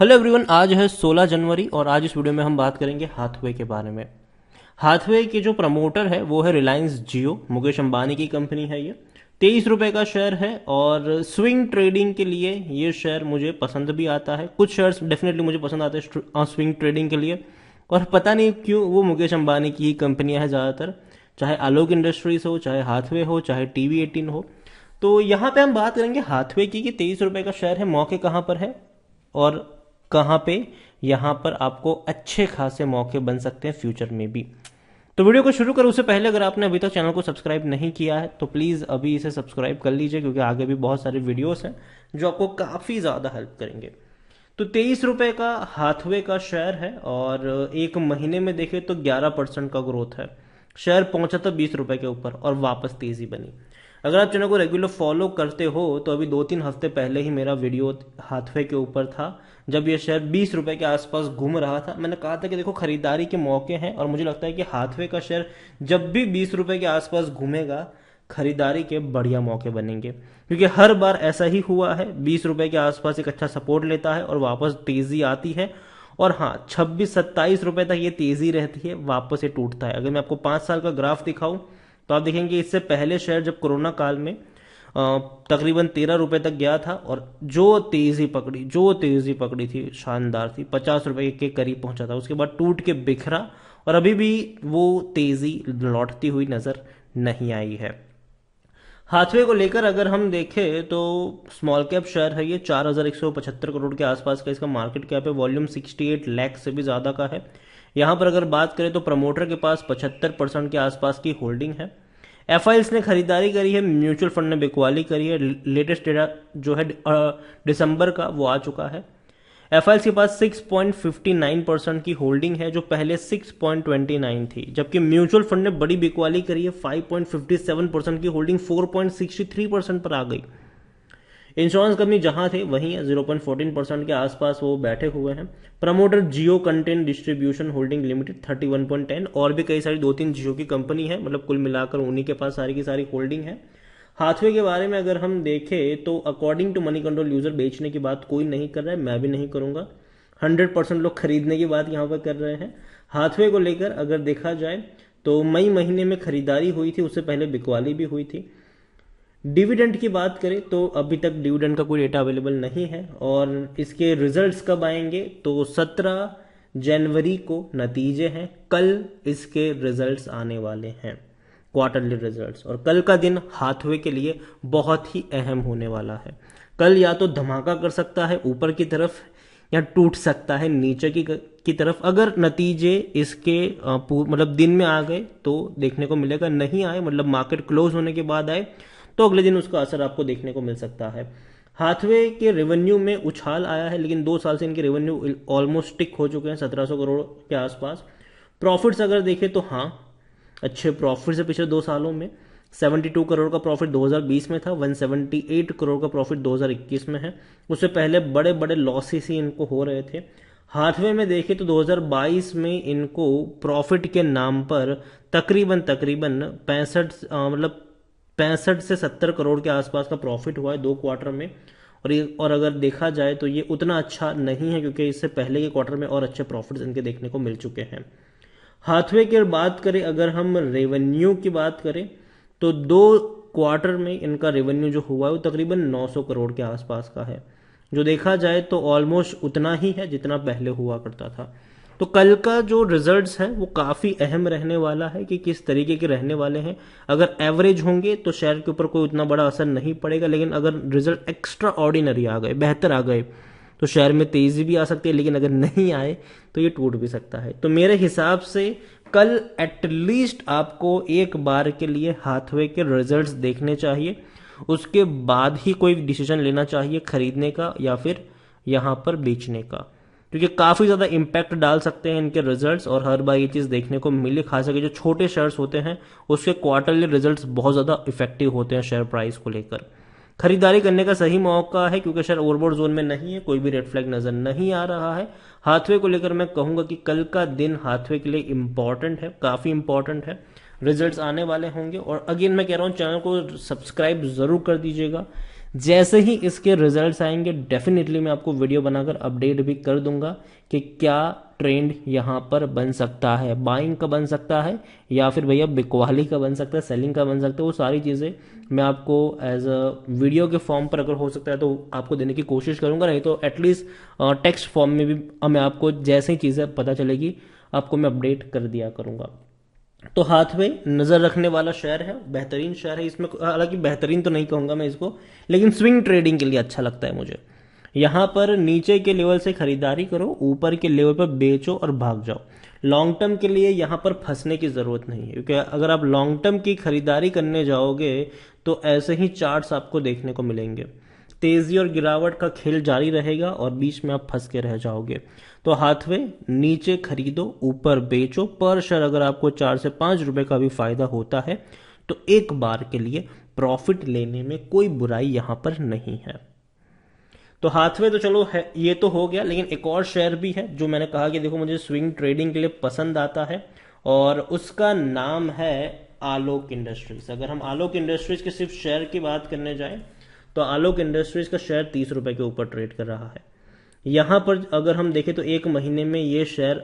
Hello everyone, आज है 16 जनवरी और आज इस वीडियो में हम बात करेंगे हाथवे के बारे में। हाथवे के जो प्रमोटर है वो है रिलायंस जियो, मुकेश अंबानी की कंपनी है ये। 23 रुपए का शेयर है और स्विंग ट्रेडिंग के लिए ये शेयर मुझे पसंद भी आता है। कुछ शेयर्स डेफिनेटली मुझे पसंद आते हैं स्विंग ट्रेडिंग के लिए, और पता नहीं क्यों वो मुकेश अंबानी की ही कंपनियां हैं ज़्यादातर, चाहे आलोक इंडस्ट्रीज हो, चाहे हाथवे हो, चाहे TV18 हो। तो यहाँ पे हम बात करेंगे हाथवे की कि 23 रुपए का शेयर है, मौके कहाँ पर है और कहाँ पे यहाँ पर आपको अच्छे खासे मौके बन सकते हैं फ्यूचर में भी। तो वीडियो को शुरू करूँ उससे पहले अगर आपने अभी तक चैनल को सब्सक्राइब नहीं किया है तो प्लीज़ अभी इसे सब्सक्राइब कर लीजिए, क्योंकि आगे भी बहुत सारे वीडियोस हैं जो आपको काफ़ी ज़्यादा हेल्प करेंगे। तो 23 रुपए का हाथवे का शेयर है और एक महीने में देखें तो 11% का ग्रोथ है। शेयर पहुंचा था 20 रुपए के ऊपर और वापस तेजी बनी। अगर आप चैनल को रेगुलर फॉलो करते हो तो अभी 2-3 हफ्ते पहले ही मेरा वीडियो हाथवे के ऊपर था, जब ये शेयर 20 रुपए के आसपास घूम रहा था। मैंने कहा था कि देखो खरीदारी के मौके हैं, और मुझे लगता है कि हाथवे का शेयर जब भी 20 रुपए के आसपास घूमेगा खरीदारी के बढ़िया मौके बनेंगे, क्योंकि हर बार ऐसा ही हुआ है। 20 रुपए के आसपास एक अच्छा सपोर्ट लेता है और वापस तेजी आती है, और हाँ 26-27 रुपए तक ये तेजी रहती है, वापस ये टूटता है। अगर मैं आपको 5 साल का ग्राफ दिखाऊं तो आप देखेंगे इससे पहले शेयर जब कोरोना काल में तकरीबन 13 रुपए तक गया था, और जो तेजी पकड़ी थी शानदार थी, 50 रुपए के करीब पहुंचा था। उसके बाद टूट के बिखरा और अभी भी वो तेजी लौटती हुई नजर नहीं आई है। हाथवे को लेकर अगर हम देखें तो स्मॉल कैप शेयर है ये, 4175 करोड़ के आसपास का इसका मार्केट कैप है। वॉल्यूम 68 लाख से भी ज़्यादा का है। यहाँ पर अगर बात करें तो प्रमोटर के पास 75% के आसपास की होल्डिंग है। एफआईएल्स ने खरीदारी करी है, म्यूचुअल फंड ने बिकवाली करी है। लेटेस्ट डेटा जो है दिसंबर का वो आ चुका है। एफआईएल्स के पास 6.59% की होल्डिंग है, जो पहले 6.29 थी, जबकि म्यूचुअल फंड ने बड़ी बिकवाली करी है, 5.57% की होल्डिंग 4.63% पर आ गई। इंश्योरेंस कंपनी जहां थे वहीं 0.14% के आसपास वो बैठे हुए हैं। प्रमोटर जियो कंटेंट डिस्ट्रीब्यूशन होल्डिंग लिमिटेड 31.10, और भी कई सारी 2-3 जियो की कंपनी है, मतलब कुल मिलाकर उन्हीं के पास सारी की सारी होल्डिंग है। हाथवे के बारे में अगर हम देखें तो according to Moneycontrol user बेचने की बात कोई नहीं कर रहा है, मैं भी नहीं करूंगा। 100% लोग खरीदने की बात यहाँ पर कर रहे हैं। हाथवे को लेकर अगर देखा जाए तो मई महीने में खरीदारी हुई थी, उससे पहले बिकवाली भी हुई थी। डिविडेंड की बात करें तो अभी तक डिविडेंड का कोई डेटा अवेलेबल नहीं है, और इसके रिजल्ट्स कब आएंगे तो 17 जनवरी को नतीजे हैं, कल इसके रिजल्ट्स आने वाले हैं, क्वार्टरली रिजल्ट्स। और कल का दिन हाथवे के लिए बहुत ही अहम होने वाला है। कल या तो धमाका कर सकता है ऊपर की तरफ, या टूट सकता है नीचे की तरफ। अगर नतीजे इसके मतलब दिन में आ गए तो देखने को मिलेगा, नहीं आए मतलब मार्केट क्लोज होने के बाद आए तो अगले दिन उसका असर आपको देखने को मिल सकता है। हाथवे के रेवेन्यू में उछाल आया है, लेकिन 2 साल से इनके रेवेन्यू ऑलमोस्ट स्टिक हो चुके हैं 1700 करोड़ के आसपास। प्रॉफिट्स अगर देखें तो हाँ अच्छे प्रॉफिट्स है पिछले 2 सालों में। 72 करोड़ का प्रॉफिट 2020 में था, 178 करोड़ का प्रॉफिट 2021 में है। उससे पहले बड़े बड़े लॉसेस ही इनको हो रहे थे। हाथवे में देखें तो 2022 में इनको प्रॉफिट के नाम पर तकरीबन 65 से 70 करोड़ के आसपास का प्रॉफिट हुआ है 2 क्वार्टर में। और अगर देखा जाए तो ये उतना अच्छा नहीं है, क्योंकि इससे पहले के क्वार्टर में और अच्छे प्रॉफिट्स इनके देखने को मिल चुके हैं। हाथवे की बात करें, अगर हम रेवेन्यू की बात करें तो 2 क्वार्टर में इनका रेवेन्यू जो हुआ है वो तकरीबन 900 करोड़ के आसपास का है, जो देखा जाए तो ऑलमोस्ट उतना ही है जितना पहले हुआ करता था। तो कल का जो रिजल्ट्स है वो काफ़ी अहम रहने वाला है कि किस तरीके के रहने वाले हैं। अगर एवरेज होंगे तो शेयर के ऊपर कोई उतना बड़ा असर नहीं पड़ेगा, लेकिन अगर रिजल्ट एक्स्ट्रा ऑर्डिनरी आ गए, बेहतर आ गए, तो शेयर में तेजी भी आ सकती है, लेकिन अगर नहीं आए तो ये टूट भी सकता है। तो मेरे हिसाब से कल एटलीस्ट आपको एक बार के लिए हाथवे के रिजल्ट्स देखने चाहिए, उसके बाद ही कोई डिसीजन लेना चाहिए खरीदने का या फिर यहाँ पर बेचने का, क्योंकि काफ़ी ज़्यादा इम्पैक्ट डाल सकते हैं इनके रिजल्ट्स। और हर बार ये चीज़ देखने को मिली, खास करके जो छोटे शेयर्स होते हैं उसके क्वार्टरली रिजल्ट्स बहुत ज़्यादा इफेक्टिव होते हैं शेयर प्राइस को लेकर। खरीदारी करने का सही मौका है, क्योंकि शेयर ओवरबॉट जोन में नहीं है, कोई भी रेड फ्लैग नजर नहीं आ रहा है। हाथवे को लेकर मैं कहूंगा कि कल का दिन हाथवे के लिए इंपॉर्टेंट है, काफ़ी इंपॉर्टेंट है। रिजल्ट्स आने वाले होंगे, और अगेन मैं कह रहा हूँ चैनल को सब्सक्राइब ज़रूर कर दीजिएगा। जैसे ही इसके रिजल्ट्स आएंगे डेफिनेटली मैं आपको वीडियो बनाकर अपडेट भी कर दूंगा कि क्या ट्रेंड यहाँ पर बन सकता है, बाइंग का बन सकता है या फिर भैया बिकवाली का बन सकता है, सेलिंग का बन सकता है। वो सारी चीज़ें मैं आपको एज अ वीडियो के फॉर्म पर अगर हो सकता है तो आपको देने की कोशिश करूंगा, नहीं तो एटलीस्ट टेक्स्ट फॉर्म में भी मैं आपको जैसे ही चीज़ें पता चलेगी आपको मैं अपडेट कर दिया करूंगा। तो हाथवे नजर रखने वाला शेयर है, बेहतरीन शेयर है। इसमें हालांकि बेहतरीन तो नहीं कहूंगा मैं इसको, लेकिन स्विंग ट्रेडिंग के लिए अच्छा लगता है मुझे। यहां पर नीचे के लेवल से खरीदारी करो, ऊपर के लेवल पर बेचो और भाग जाओ। लॉन्ग टर्म के लिए यहां पर फंसने की जरूरत नहीं है, क्योंकि अगर आप लॉन्ग टर्म की खरीदारी करने जाओगे तो ऐसे ही चार्ट्स आपको देखने को मिलेंगे, तेजी और गिरावट का खेल जारी रहेगा और बीच में आप फंस के रह जाओगे। तो हाथवे नीचे खरीदो, ऊपर बेचो। पर शेयर अगर आपको 4 से 5 रुपए का भी फायदा होता है तो एक बार के लिए प्रॉफिट लेने में कोई बुराई यहां पर नहीं है। तो हाथवे तो चलो है, ये तो हो गया। लेकिन एक और शेयर भी है जो मैंने कहा कि देखो मुझे स्विंग ट्रेडिंग के लिए पसंद आता है, और उसका नाम है आलोक इंडस्ट्रीज। अगर हम आलोक इंडस्ट्रीज के सिर्फ शेयर की बात करने जाएं तो आलोक इंडस्ट्रीज का शेयर 30 रुपए के ऊपर ट्रेड कर रहा है। यहां पर अगर हम देखें तो एक महीने में ये शेयर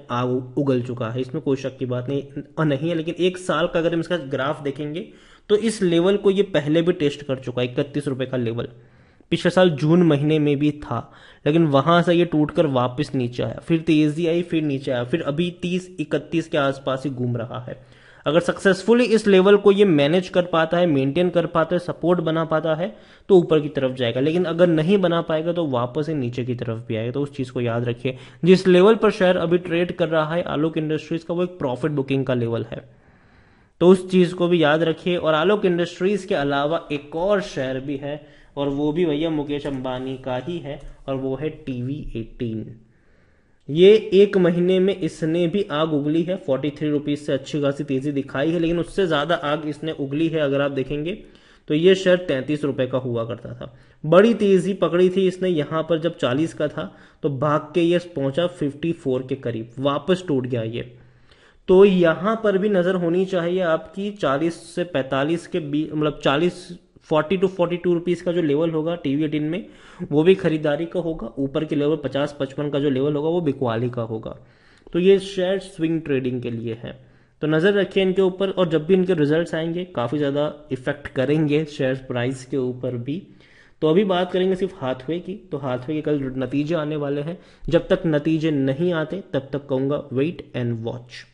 उगल चुका है, इसमें कोई शक की बात नहीं है। लेकिन एक साल का अगर हम इसका ग्राफ देखेंगे तो इस लेवल को ये पहले भी टेस्ट कर चुका है, 31 रुपए का लेवल पिछले साल जून महीने में भी था। लेकिन वहां से ये टूटकर वापस नीचे आया, फिर तेजी आई, फिर नीचे आया, फिर अभी 30-31 के आसपास ही घूम रहा है। अगर सक्सेसफुली इस लेवल को ये मैनेज कर पाता है, मेंटेन कर पाता है, सपोर्ट बना पाता है तो ऊपर की तरफ जाएगा। लेकिन अगर नहीं बना पाएगा तो वापस ही नीचे की तरफ भी आएगा। तो उस चीज को याद रखिए, जिस लेवल पर शेयर अभी ट्रेड कर रहा है आलोक इंडस्ट्रीज का, वो एक प्रॉफिट बुकिंग का लेवल है। तो उस चीज को भी याद रखिए। और आलोक इंडस्ट्रीज के अलावा एक और शेयर भी है, और वो भी भैया मुकेश अंबानी का ही है, और वो है TV18। ये एक महीने में इसने भी आग उगली है, 43 रुपीज से अच्छी खासी तेजी दिखाई है, लेकिन उससे ज्यादा आग इसने उगली है। अगर आप देखेंगे तो ये शेयर 33 रुपए का हुआ करता था, बड़ी तेजी पकड़ी थी इसने यहां पर जब 40 का था, तो भाग के ये पहुंचा 54 के करीब, वापस टूट गया ये। तो यहां पर भी नजर होनी चाहिए आपकी 40 से 45 के बीच, मतलब 40 to 42 रुपीज का जो लेवल होगा TV18 में, वो भी खरीदारी का होगा। ऊपर के लेवल 50-55 का जो लेवल होगा वो बिकवाली का होगा। तो ये शेयर स्विंग ट्रेडिंग के लिए है, तो नजर रखिए इनके ऊपर। और जब भी इनके रिजल्ट्स आएंगे काफी ज्यादा इफेक्ट करेंगे शेयर प्राइस के ऊपर भी। तो अभी बात करेंगे सिर्फ हाथवे की। तो हाथवे के कल नतीजे आने वाले हैं, जब तक नतीजे नहीं आते तब तक कहूंगा वेट एंड वॉच।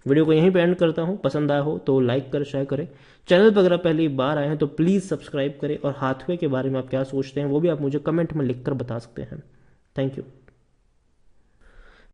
वीडियो को यहीं पे एंड करता हूं। पसंद आया हो तो लाइक करें, शेयर करें। चैनल पर अगर आप पहली बार आए हैं तो प्लीज सब्सक्राइब करें, और हाथवे के बारे में आप क्या सोचते हैं वो भी आप मुझे कमेंट में लिखकर बता सकते हैं। Thank you.